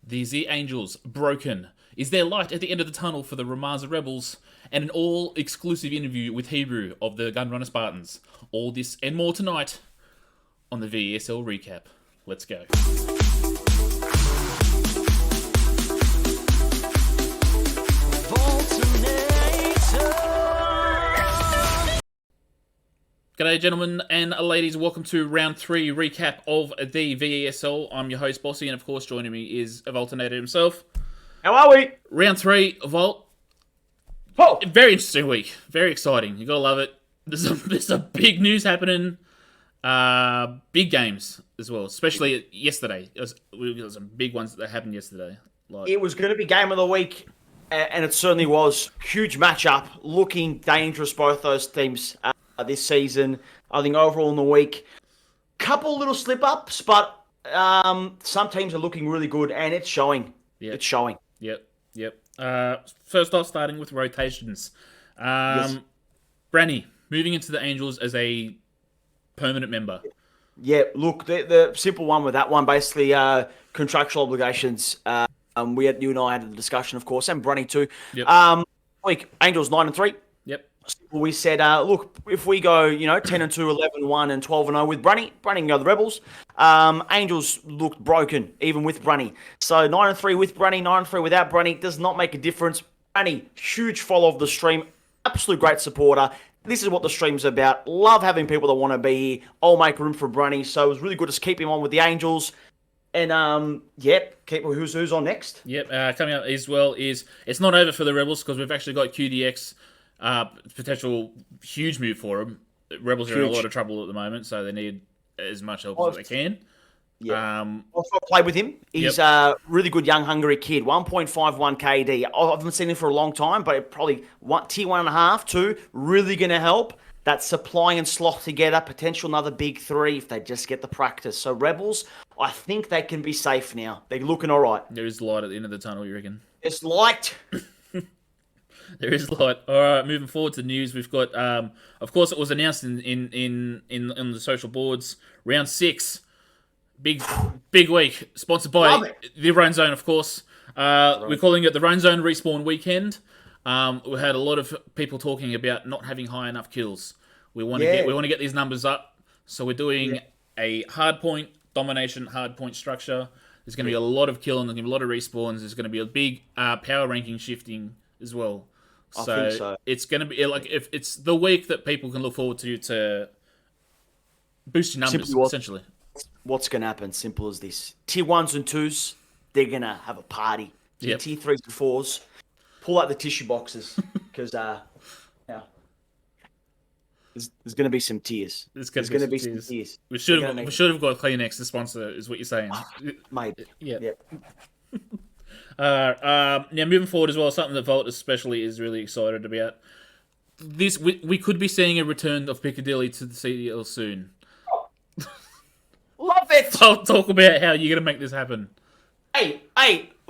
The Z Angels broken. Is there light at the end of the tunnel for the Ramaza Rebels? And an all-exclusive interview with Hebrew of the Gunrunner Spartans. All this and more tonight on the VESL recap. Let's go. G'day gentlemen and ladies, welcome to round 3 recap of the VESL. I'm your host Bossy, and of course joining me is Voltinator himself. How are we? Round 3, Volt. Oh. Very interesting week. Very exciting. You gotta love it. There's some big news happening. Big games as well, especially yesterday. We got some big ones that happened yesterday. It was going to be game of the week, and it certainly was. Huge matchup, looking dangerous, both those teams this season. I think overall in the week, couple little slip-ups, but some teams are looking really good, and it's showing. Yep. It's showing. Yep. First off, starting with rotations. Yes. Branny, moving into the Angels as a permanent member. Yeah, look, the simple one with that one, basically contractual obligations. You and I had a discussion, of course, and Brunny too. Yep. Week Angels 9-3. Yep. We said, look, if we go, 10-2, 11-1, and 12-0 with Brunny can go to the Rebels. Angels looked broken, even with Brunny. So 9-3 with Brunny, 9-3 without Brunny does not make a difference. Brunny, huge follow of the stream, absolute great supporter. This is what the stream's about. Love having people that want to be here. I'll make room for Brunny. So it was really good to keep him on with the Angels. And, who's on next? Yep, coming up as well is, it's not over for the Rebels because we've actually got QDX, potential huge move for them. Rebels are in a lot of trouble at the moment, so they need as much help as they can. Yeah. Also, I played with him. He's a really good young hungry kid. 1.51 KD. I haven't seen him for a long time, but probably tier 1.5, 2. Really going to help. That supply and slot together. Potential another big 3 if they just get the practice. So Rebels, I think they can be safe now. They're looking all right. There is light at the end of the tunnel, you reckon? It's light. There is light. All right, moving forward to news, we've got, of course, it was announced in the social boards. Round 6. Big week, sponsored by the Run Zone, of course. We're calling it the Run Zone Respawn Weekend. We had a lot of people talking about not having high enough kills. We want to get these numbers up, so we're doing a hard point domination, hard point structure. There's going to be a lot of killing. There's going to be a lot of respawns. There's going to be a big power ranking shifting as well. I think so. It's going to be like if it's the week that people can look forward to boost your numbers essentially. What's going to happen? Simple as this. Tier 1s and 2s, they're going to have a party. Tier 3s and 4s, pull out the tissue boxes because there's going to be some tears. There's going to be some tears. We should have got Kleenex to sponsor, is what you're saying. Maybe. Yeah. Now, moving forward as well, something that Volt especially is really excited about. We could be seeing a return of Piccadilly to the CDL soon. Love it! I'll talk about how you're going to make this happen. Hey,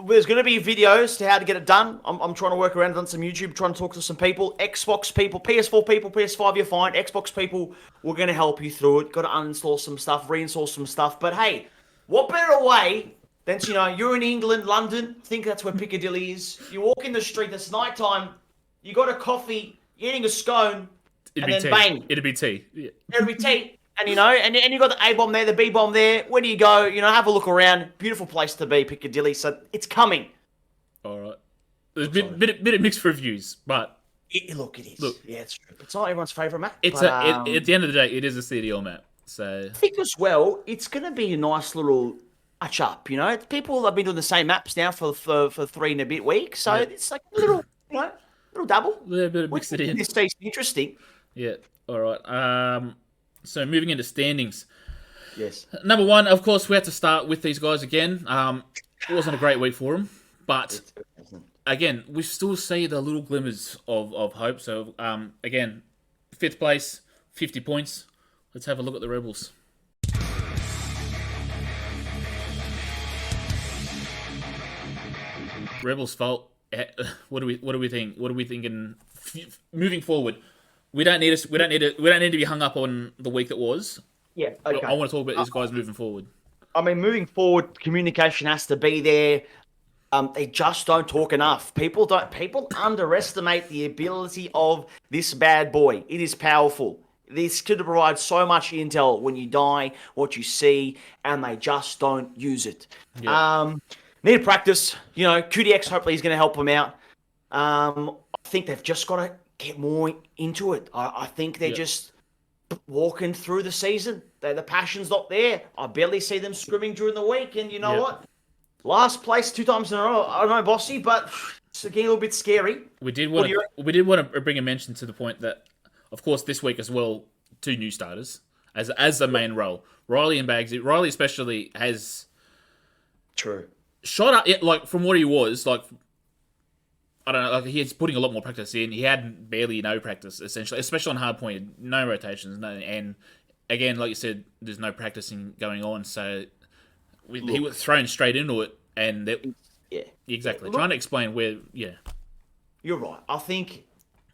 there's going to be videos to how to get it done. I'm trying to work around on some YouTube, trying to talk to some people. Xbox people, PS4 people, PS5, you're fine. Xbox people, we're going to help you through it. Got to uninstall some stuff, reinstall some stuff. But hey, what better way than, you're in England, London, I think that's where Piccadilly is. You walk in the street, it's nighttime, you got a coffee, you're eating a scone, bang. It'd be tea. Yeah. It'd be tea. And, and you got the A-bomb there, the B-bomb there. Where do you go? Have a look around. Beautiful place to be, Piccadilly. So it's coming. All right. There's a bit of mixed reviews, but... It is. Look, yeah, it's true. It's not everyone's favourite map. At the end of the day, it is a CDL map. So I think as well, it's going to be a nice little touch-up, People have been doing the same maps now for 3 and a bit weeks. So it's like a little, little double. A little bit of mix it in. This season's interesting. Yeah. All right. So moving into standings. Yes. Number 1, of course, we had to start with these guys again. It wasn't a great week for them, but again, we still see the little glimmers of hope. So again, 5th place, 50 points. Let's have a look at the Rebels. Rebels' fault. What do we think? What are we thinking moving forward? We don't need to be hung up on the week that was. Yeah, okay. I want to talk about these guys moving forward. I mean, moving forward, communication has to be there. They just don't talk enough. People underestimate the ability of this bad boy. It is powerful. This could provide so much intel when you die, what you see, and they just don't use it. Yeah. Need practice. QDX hopefully is going to help them out. I think they've just got to get more into it. I think they're just walking through the season. The passion's not there. I barely see them scrimming during the week, and you know what? Last place 2 times in a row. I don't know, Bossy, but it's getting a little bit scary. We did want to bring a mention to the point that, of course, this week as well, 2 new starters as the main role. Riley and Bagsy. Riley especially has shot up like from what he was like. I don't know. Like he's putting a lot more practice in. He had barely no practice essentially, especially on hard point. No rotations, and again, like you said, there's no practicing going on. So he was thrown straight into it, and exactly trying to explain where. Yeah, you're right. I think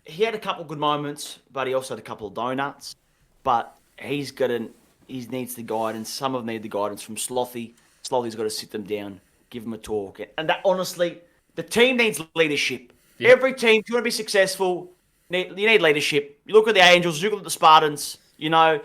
he had a couple of good moments, but he also had a couple of donuts. But he needs the guidance. Some of them need the guidance from Slothy. Slothy's got to sit them down, give them a talk, and that honestly, the team needs leadership. Yeah. Every team, if you want to be successful, you need leadership. You look at the Angels, you look at the Spartans. No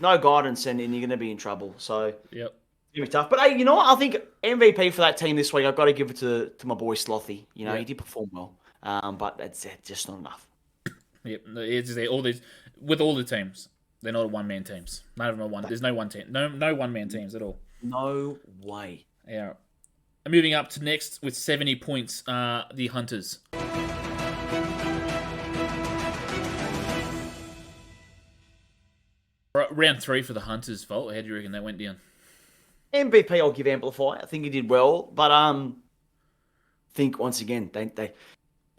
guidance, and you're going to be in trouble. So yep. It's going to be tough. But hey, you know what? I think MVP for that team this week, I've got to give it to my boy Slothy. He did perform well, but it's just not enough. Yep, it's all these with all the teams. They're not one-man teams. None of them are one. There's no one team. No one-man teams at all. No way. Yeah. Moving up to next with 70 points, the Hunters. Round 3 for the Hunters, Volt. How do you reckon that went down? MVP, I'll give Amplify. I think he did well, but think once again they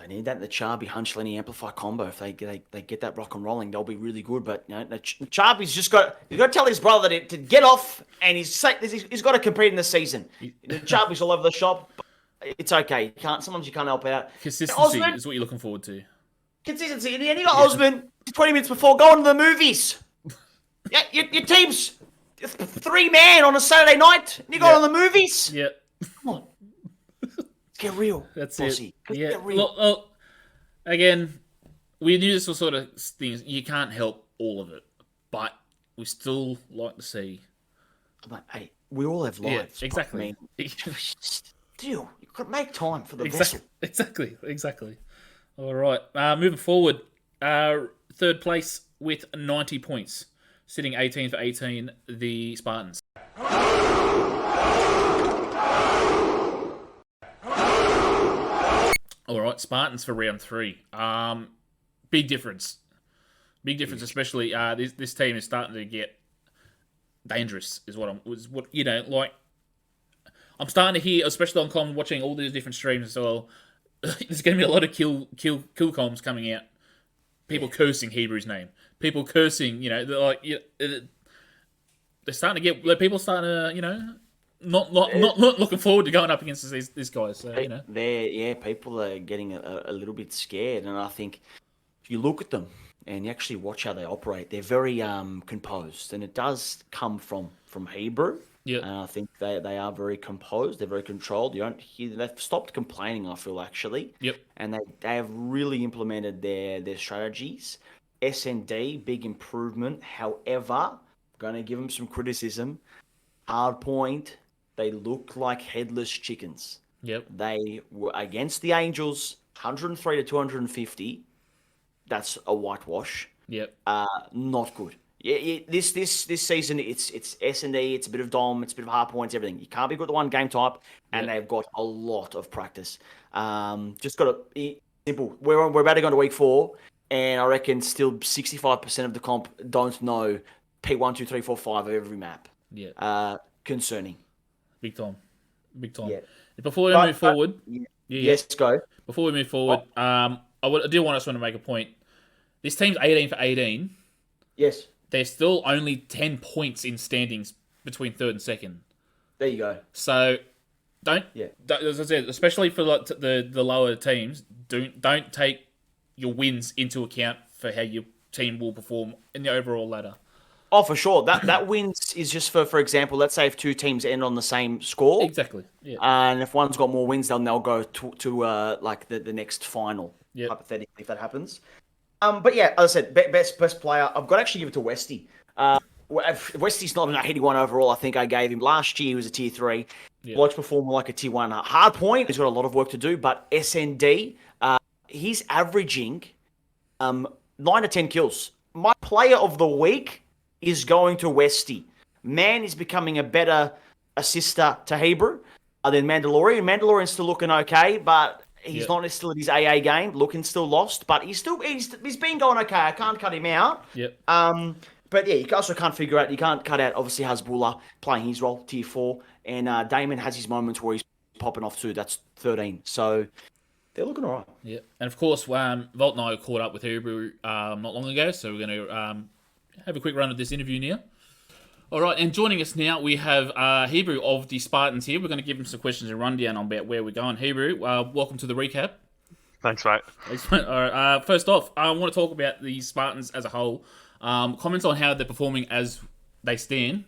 need that in the Charby Hunch Lenny Amplify combo. If they get that rock and rolling, they'll be really good. But Charby's he's got to tell his brother to get off, and he's got to compete in the season. Charby's all over the shop. It's okay. Sometimes you can't help out. Consistency is what you're looking forward to. Consistency, and you got Osman 20 minutes before going to the movies. Yeah, your team's 3-man on a Saturday night. And you go to the movies. Yeah. Come on. Get real. That's Bossy. it. Yeah. Get real. Look, again, we knew this was sort of things. You can't help all of it, but we still like to see. Hey, we all have lives. Yeah, exactly. Still, you've got to make time for the Vesl. Exactly. All right. Moving forward, third place with 90 points, sitting 18 for 18, the Spartans. All right, Spartans for round 3. Big difference. Especially this team is starting to get dangerous. I'm starting to hear, especially on comms, watching all these different streams as well. There's going to be a lot of kill comms coming out. People cursing Hebrew's name. People cursing. They're starting to get people starting to not looking forward to going up against these guys. So, people are getting a little bit scared, and I think if you look at them and you actually watch how they operate, they're very composed, and it does come from Hebrew. Yeah, and I think they are very composed. They're very controlled. You don't hear they've stopped complaining. I feel actually. Yep. And they have really implemented their strategies. S&D, big improvement. However, I'm going to give them some criticism. Hard point. They look like headless chickens. Yep. They were against the Angels, 103 to 250. That's a whitewash. Yep. Not good. Yeah, this season it's S&D, it's a bit of dom, it's a bit of hard points, everything. You can't be good at one game type, and they've got a lot of practice. Just got to simple. We're about to go into week 4, and I reckon still 65% of the comp don't know P1, 2, 3, 4, 5 of every map. Yeah. Concerning. Big time. Yeah. Before we move forward, yes, go. Before we move forward, I do want to make a point. This team's 18 for 18. Yes. There's still only 10 points in standings between third and second. There you go. So, as I said, especially for the lower teams, don't take your wins into account for how your team will perform in the overall ladder. Oh, for sure. That wins is just for example, let's say if two teams end on the same score, Exactly. Yeah. and if one's got more wins, then they'll go to like the next final, Yep. hypothetically, if that happens. But yeah, as I said, best player. I've got to actually give it to Westy. Westy's not an 81 overall. I think I gave him last year. He was a tier 3. Yep. Watch perform like a tier 1. Hard point. He's got a lot of work to do, but SND, he's averaging 9 to 10 kills. My player of the week is going to Westy. Man is becoming a better assister to Hebrew than Mandalorian. Mandalorian's still looking okay, but he's not still at his AA game, looking still lost. But he's been going okay. I can't cut him out. Yep. But yeah, you also can't cut out obviously Hasbullah playing his role, tier 4, and Damon has his moments where he's popping off too. That's 13. So they're looking all right. Yeah, and of course, Volt and I caught up with Hebrew not long ago, so we're going to have a quick run of this interview now. All right, and joining us now, we have Hebrew of the Spartans here. We're going to give him some questions and rundown on about where we're going. Hebrew, welcome to the recap. Thanks, mate. Thanks, mate. All right, first off, I want to talk about the Spartans as a whole. Comments on how they're performing as they stand.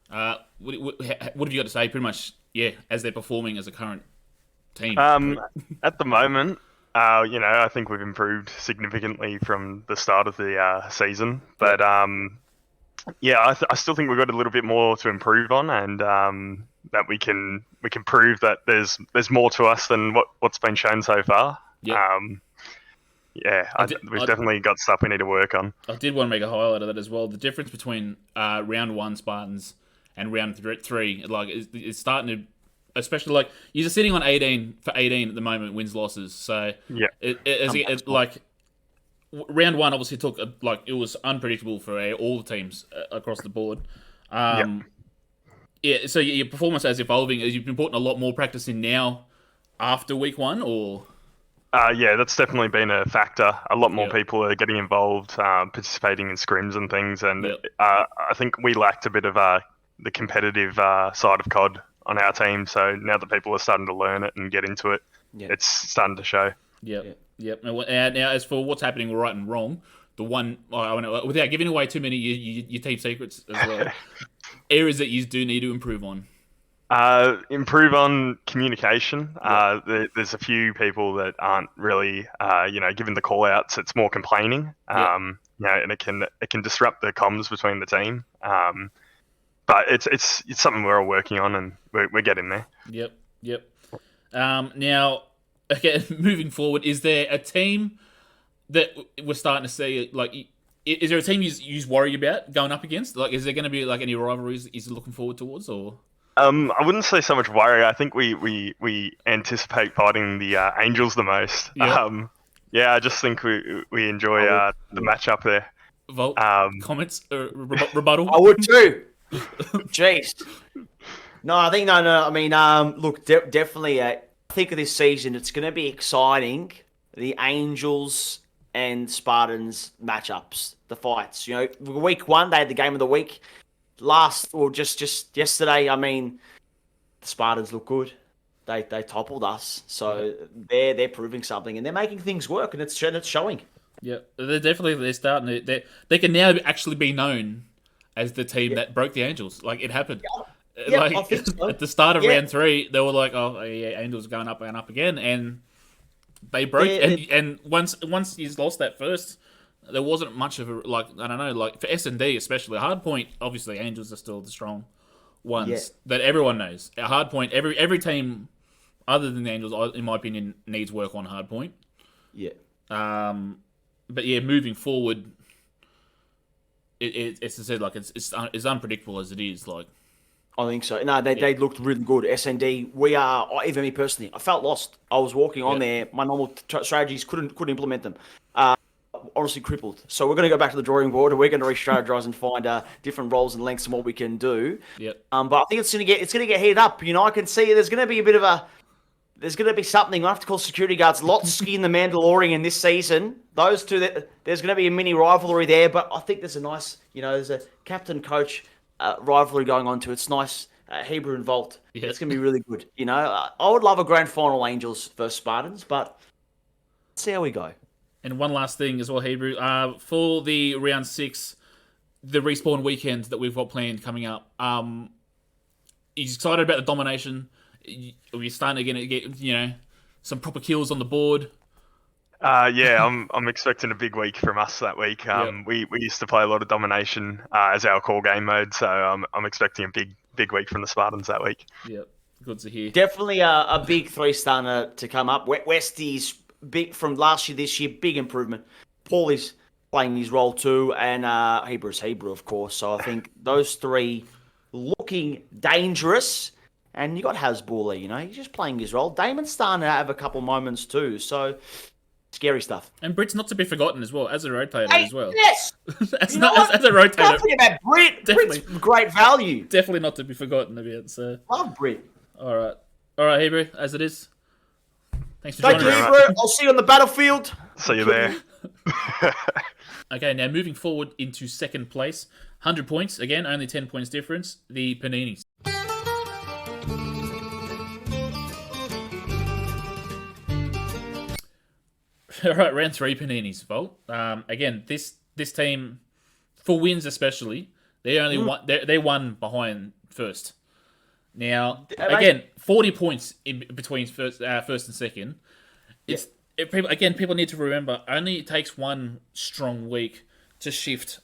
What have you got to say? Pretty much, yeah, as they're performing as a current team. At the moment, I think we've improved significantly from the start of the season. But I still think we've got a little bit more to improve on, and that we can prove that there's more to us than what's been shown so far. Yeah. We've definitely got stuff we need to work on. I did want to make a highlight of that as well. The difference between round 1 Spartans and round 3, like, it's starting to, especially like you're sitting on 18 for 18 at the moment, wins losses. So yeah, like round 1 obviously took it was unpredictable for all the teams across the board. Yeah. So your performance is evolving. As you've been putting a lot more practice in now after week 1, or. That's definitely been a factor. A lot more people are getting involved, participating in scrims and things, and I think we lacked a bit of the competitive side of COD on our team. So now that people are starting to learn it and get into it, it's starting to show. Yep. Now, as for what's happening right and wrong, the one, without giving away too many your team secrets as well, areas that you do need to improve on. Improve on communication. There's a few people that aren't really, given the call outs. It's more complaining. And it can disrupt the comms between the team. But it's something we're all working on, and we're getting there. Yep. Now, okay, moving forward, is there a team that we're starting to see, like, is there a team you worry about going up against? Like, is there going to be like any rivalries you're looking forward towards, or? I wouldn't say so much worry. I think we anticipate fighting the Angels the most. Yep. I just think we enjoy the matchup there. Volt, comments, rebuttal? I would too. Jeez. No. I mean, look, definitely. I think of this season, it's going to be exciting. The Angels and Spartans matchups, the fights. Week 1 they had the game of the week. Just yesterday, I mean, the Spartans look good. They toppled us, so they're proving something, and they're making things work, and it's showing. Yeah, they're starting to. They can now actually be known as the team that broke the Angels. Like, it happened. Yeah, I think so. At the start of round 3, they were like, "Oh, yeah, Angels going up and up again," and they broke. And once he's lost that first, there wasn't much of a, for S&D especially. Hardpoint, obviously, Angels are still the strong ones that everyone knows. At Hardpoint, every team other than the Angels, in my opinion, needs work on Hardpoint. Yeah. But yeah, moving forward, it's as I said, like, it's unpredictable as it is. Like, I think so. No, they looked really good. S&D, even me personally, I felt lost. I was walking on there. My normal strategies couldn't implement them. Honestly crippled. So we're going to go back to the drawing board, and we're going to re-strategize and find different roles and lengths and what we can do. Yep. But I think it's going to get heated up. I can see there's going to be there's going to be something. I have to call security guards. Lotsky and the Mandalorian this season. Those two, there's going to be a mini rivalry there. But I think there's a nice, there's a captain-coach rivalry going on too. It's nice. Hebrew and Volt. Yeah. It's going to be really good. I would love a grand final Angels versus Spartans, but let's see how we go. And one last thing as well, Hebrew. For the round 6, the respawn weekend that we've got planned coming up. He's excited about the domination. We're starting to get some proper kills on the board. Yeah, I'm expecting a big week from us that week. We used to play a lot of domination as our core game mode, so I'm expecting a big week from the Spartans that week. Yep, good to hear. Definitely a big three-star to come up. Westy's big from last year, this year, big improvement. Paul is playing his role too, and Hebrew's Hebrew, of course. So I think those three looking dangerous. And you got Hasbulla, he's just playing his role. Damon's starting to have a couple moments too, so scary stuff. And Brit's not to be forgotten as well, as a rotator as well. Yes! as a rotator. Don't forget about Brit. Definitely. Brit's great value. Definitely not to be forgotten about. So. Love Brit. All right, Hebrew, as it is. Thanks for Thank joining you, us. Hebrew. I'll see you on the battlefield. See you there. Okay, now moving forward into second place. 100 points. Again, only 10 points difference. The Paninis. All right, round 3 Paninis, Volt. Again, this team, for wins especially, they only they're one behind first. Now, again, 40 points in between first and second. People need to remember, only it takes one strong week to shift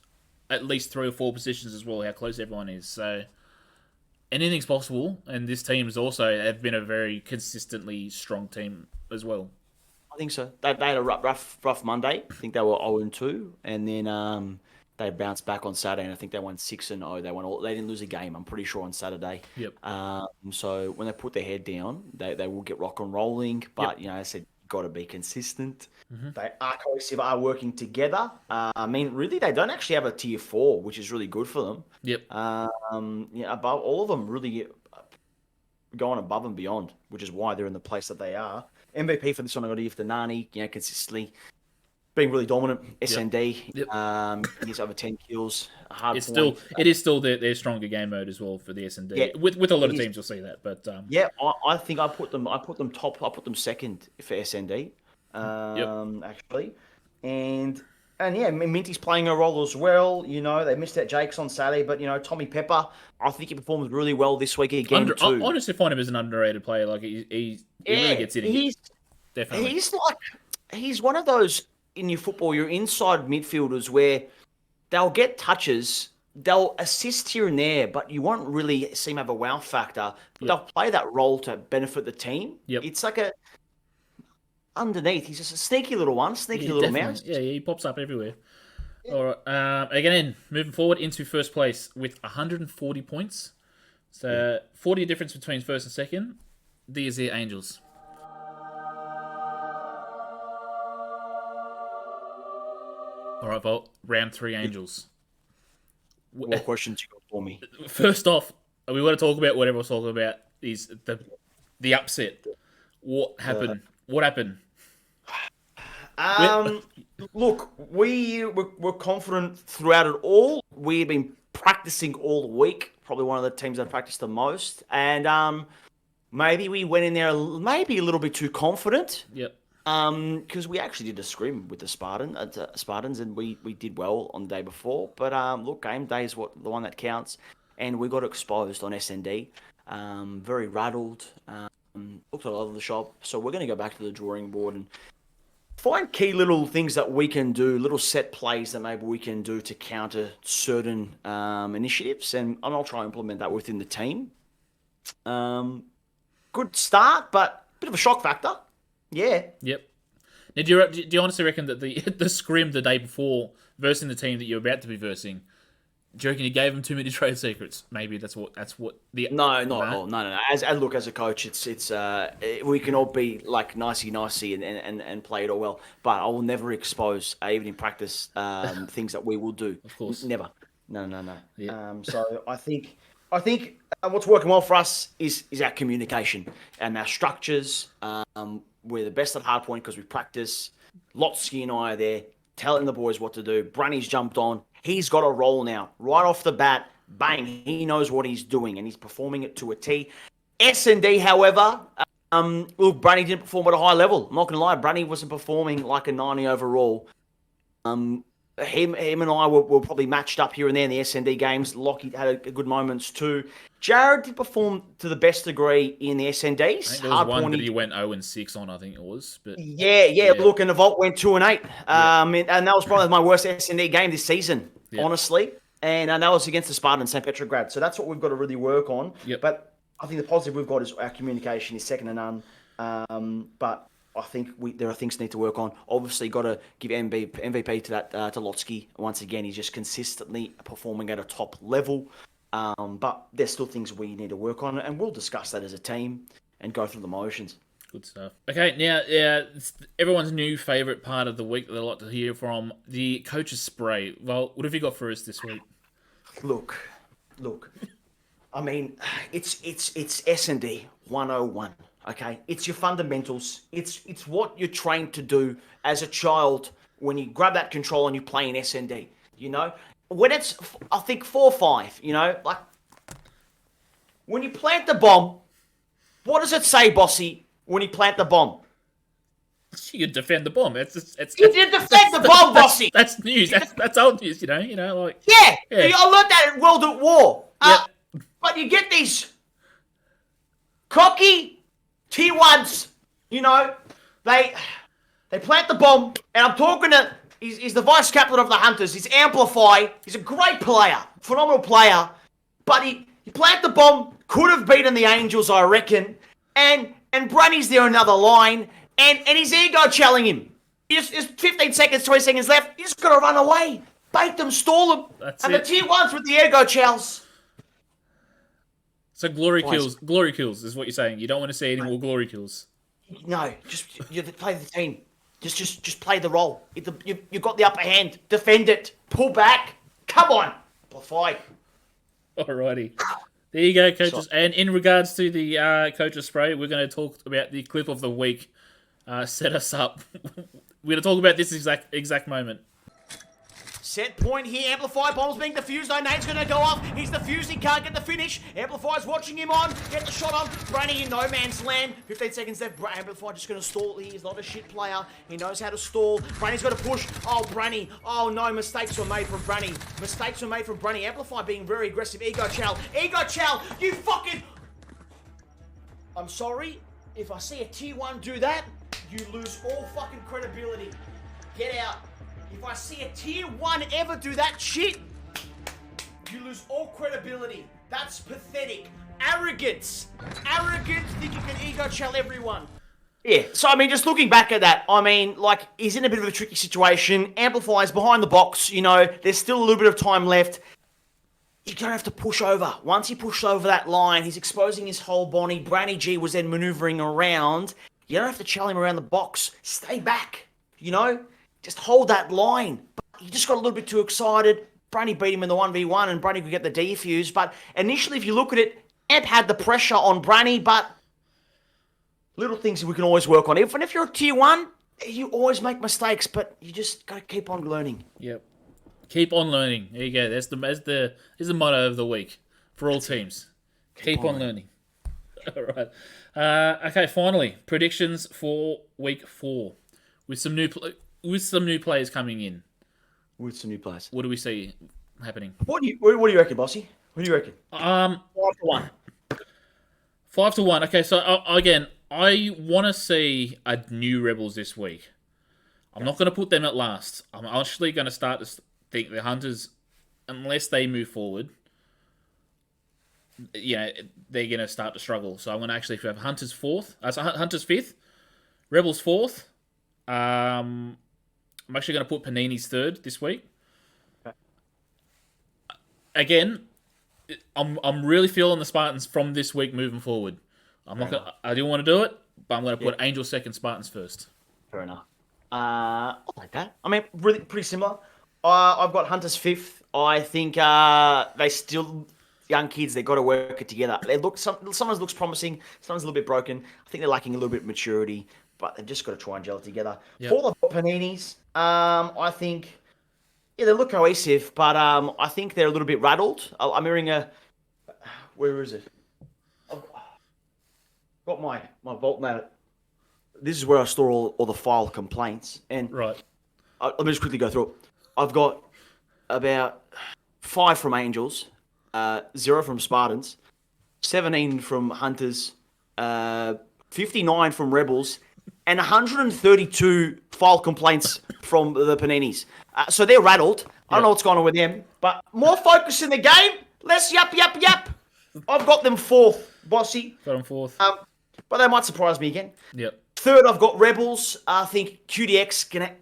at least 3 or 4 positions as well, how close everyone is. So anything's possible, and this team have been a very consistently strong team as well. I think so. They had a rough Monday. I think they were 0-2, and then they bounced back on Saturday, and I think they won 6-0. They didn't lose a game, I'm pretty sure, on Saturday. Yep. So when they put their head down, they will get rock and rolling. But I said, got to be consistent. Mm-hmm. They are cohesive, are working together. I mean, really, they don't actually have a tier 4, which is really good for them. Yep. Above all of them, really going above and beyond, which is why they're in the place that they are. MVP for this one, I got to give to Nani, consistently being really dominant. SND, Yep. he's over 10 kills. It is still their stronger game mode as well for the SND. Yeah, with a lot of teams, you'll see that. But I think I put them top. I put them second for SND, actually, and Minty's playing a role as well. They missed out Jakes on Saturday, but Tommy Pepper, I think he performed really well this week again too. I honestly find him as an underrated player. Like he really gets it. Definitely. He's one of those in your football, your inside midfielders where they'll get touches, they'll assist here and there, but you won't really see him have a wow factor. But they'll play that role to benefit the team. Yep. It's like underneath, he's just a sneaky little mouse. Yeah, he pops up everywhere. Yeah. All right. Again, moving forward into first place with 140 points. So 40 difference between first and second. These are Angels. All right, Volt. Round 3 Angels. What questions you got for me? First off, we want to talk about what everyone's talking about is the upset. What happened? What happened? Look, we were confident throughout it all. We've been practicing all week. Probably one of the teams that practiced the most. And maybe we went in there maybe a little bit too confident. Yep. Because we actually did a scrim with the Spartans, and we did well on the day before. But look, game day is the one that counts, and we got exposed on SND. Very rattled. Looked at a lot of the shop, so we're going to go back to the drawing board and find key little things that we can do, little set plays that maybe we can do to counter certain initiatives, and I'll try and implement that within the team. Good start, but a bit of a shock factor. Yeah. Yep. Now, do you honestly reckon that the scrim the day before versing the team that you're about to be versing, do you reckon you gave them too many trade secrets? Maybe that's what the no, not at all. No. As a coach, it's we can all be like nicey and play it all well, but I will never expose even in practice things that we will do. Of course, never. No. Yeah. So I think what's working well for us is our communication and our structures. We're the best at hardpoint because we practice. Lotsky and I are there telling the boys what to do. Brunny's jumped on. He's got a role now. Right off the bat, bang, he knows what he's doing, and he's performing it to a T. S&D, however, look, Brunny didn't perform at a high level. I'm not going to lie, Brunny wasn't performing like a 90 overall. Him and I were probably matched up here and there in the SND games. Lockie had a good moments too. Jared did perform to the best degree in the SNDs. I think there was one that he went 0-6 on, I think it was. But yeah. Look, and the Vault went 2-8. And that was probably my worst SND game this season, honestly. And that was against the Spartans, St. Petrograd. So that's what we've got to really work on. Yep. But I think the positive we've got is our communication is second to none. But I think there are things to need to work on. Obviously, got to give MVP to to Lotsky. Once again, he's just consistently performing at a top level. But there's still things we need to work on, and we'll discuss that as a team and go through the motions. Good stuff. Okay, now, it's everyone's new favourite part of the week that I like to hear from, the coach's spray. Well, what have you got for us this week? Look. I mean, it's S&D 101. Okay, it's your fundamentals. It's what you're trained to do as a child when you grab that control and you play in S&D. You know, when it's I think 4-5. You know, like when you plant the bomb, what does it say, Bossy? When you plant the bomb, You defend the bomb. you did defend the bomb, Bossy. That's news. That's old news. You know, like Yeah. I learned that at World at War. But you get these cocky T1s, you know, they plant the bomb, and I'm talking to, he's the vice captain of the Hunters, he's Amplify, he's a great player, phenomenal player, but he planted the bomb, could have beaten the Angels, I reckon, and Brunny's there another line, and his ego challenging him. There's 15 seconds, 20 seconds left, you just gotta run away, bait them, stall them, That's and it. the T1s with the ego chows. So glory kills is what you're saying. You don't want to see any more glory kills. No, just you play the team. Just play the role. You've got the upper hand. Defend it. Pull back. Come on. Fight. Alrighty. There you go, coaches. And in regards to the coaches spray, we're going to talk about the clip of the week. Set us up. We're going to talk about this exact moment. Set point here. Amplify. Bomb's being defused. No, Nate's going to go off. He's defused. He can't get the finish. Amplify's watching him on. Get the shot on. Brunny in no man's land. 15 seconds left. Amplify just going to stall. He's not a shit player. He knows how to stall. Brunny's got to push. Oh, Brunny. Oh, no. Mistakes were made from Brunny. Amplify being very aggressive. Ego Chow. You fucking... I'm sorry. If I see a T1 do that, you lose all fucking credibility. Get out. If I see a tier 1 ever do that shit, you lose all credibility. That's pathetic. Arrogance. Think you can ego shell everyone. Yeah, so I mean, just looking back at that, I mean, like, he's in a bit of a tricky situation. Amplify's behind the box, you know, there's still a little bit of time left. You're going to have to push over. Once he pushed over that line, he's exposing his whole body. Branny G was then maneuvering around. You don't have to challenge him around the box. Stay back, you know? Just hold that line. But he just got a little bit too excited. Brunny beat him in the 1v1 and Brunny could get the defuse. But initially, if you look at it, Amp had the pressure on Brunny, but little things we can always work on. Even if you're a tier 1, you always make mistakes, but you just got to keep on learning. Yep. Keep on learning. There you go. That's the motto of the week for all teams. Keep on learning. All right. Okay, finally, predictions for week 4 with some new players coming in. With some new players. What do we see happening? What do you reckon, Bossy? What do you reckon? 5-1. 5-1. Okay, so again, I want to see a new Rebels this week. I'm not going to put them at last. I'm actually going to start to think the Hunters, unless they move forward, they're going to start to struggle. So I'm going to actually have Hunters 4th. Hunters 5th. Rebels 4th. I'm actually going to put Paninis 3rd this week. Okay. Again, I'm really feeling the Spartans from this week moving forward. I do want to do it, but I'm going to put Angel 2nd, Spartans 1st. Fair enough. I like that. I mean, really pretty similar. I've got Hunters 5th. I think they still young kids. They've got to work it together. Sometimes looks promising. Sometimes a little bit broken. I think they're lacking a little bit of maturity, but they've just got to try and gel it together. Yep. For the Paninis, I think they look cohesive, but I think they're a little bit rattled. I'm hearing where is it? I've got my vault mat. This is where I store all the file complaints. And right. let me just quickly go through it. I've got about 5 from Angels, 0 from Spartans, 17 from Hunters, 59 from Rebels, and 132 file complaints from the Paninis. So they're rattled. I don't know what's going on with them, but more focus in the game. Less yap. I've got them 4th, Bossy. Got them 4th. But they might surprise me again. Yep. 3rd, I've got Rebels. I think QDX going to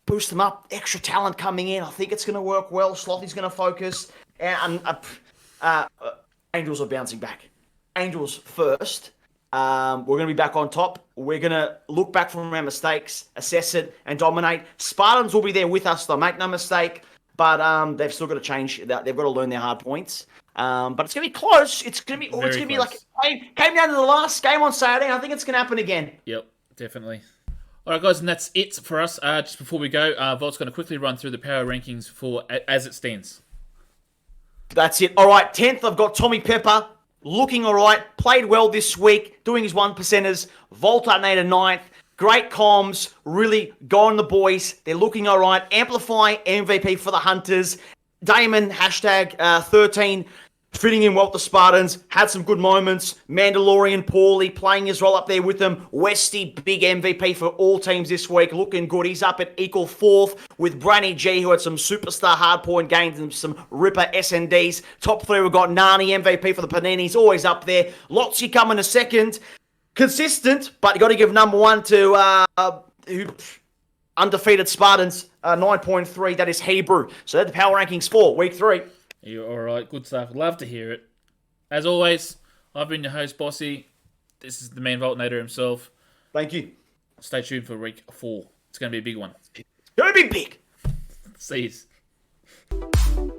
boost them up. Extra talent coming in. I think it's going to work well. Slothy's going to focus. And Angels are bouncing back. Angels first. We're going to be back on top. We're going to look back from our mistakes, assess it, and dominate. Spartans will be there with us, though. Make no mistake. But they've still got to change. They've got to learn their hard points. But it's going to be close. It's going to be like came down to the last game on Saturday. I think it's going to happen again. Yep, definitely. All right, guys, and that's it for us. Just before we go, Volt's going to quickly run through the power rankings for as it stands. That's it. All right, 10th, I've got Tommy Pepper. Looking all right. Played well this week. Doing his 1%ers. Volt at 9th. Great comms. Really going the boys. They're looking all right. Amplify MVP for the Hunters. Damon, hashtag 13. Fitting in well with the Spartans. Had some good moments. Mandalorian, Paulie playing his role up there with them. Westy, big MVP for all teams this week. Looking good. He's up at equal 4th with Branny G, who had some superstar hardpoint games and some ripper SNDs. Top 3, we've got Nani, MVP for the Paninis. Always up there. Lotzi coming to 2nd. Consistent, but you got to give number 1 to undefeated Spartans, 9.3. That is Hebrew. So that's the power rankings for week 3. You're all right. Good stuff. Love to hear it. As always, I've been your host, Bossy. This is the main Voltnator himself. Thank you. Stay tuned for week 4. It's going to be a big one. It's going to be big. See you.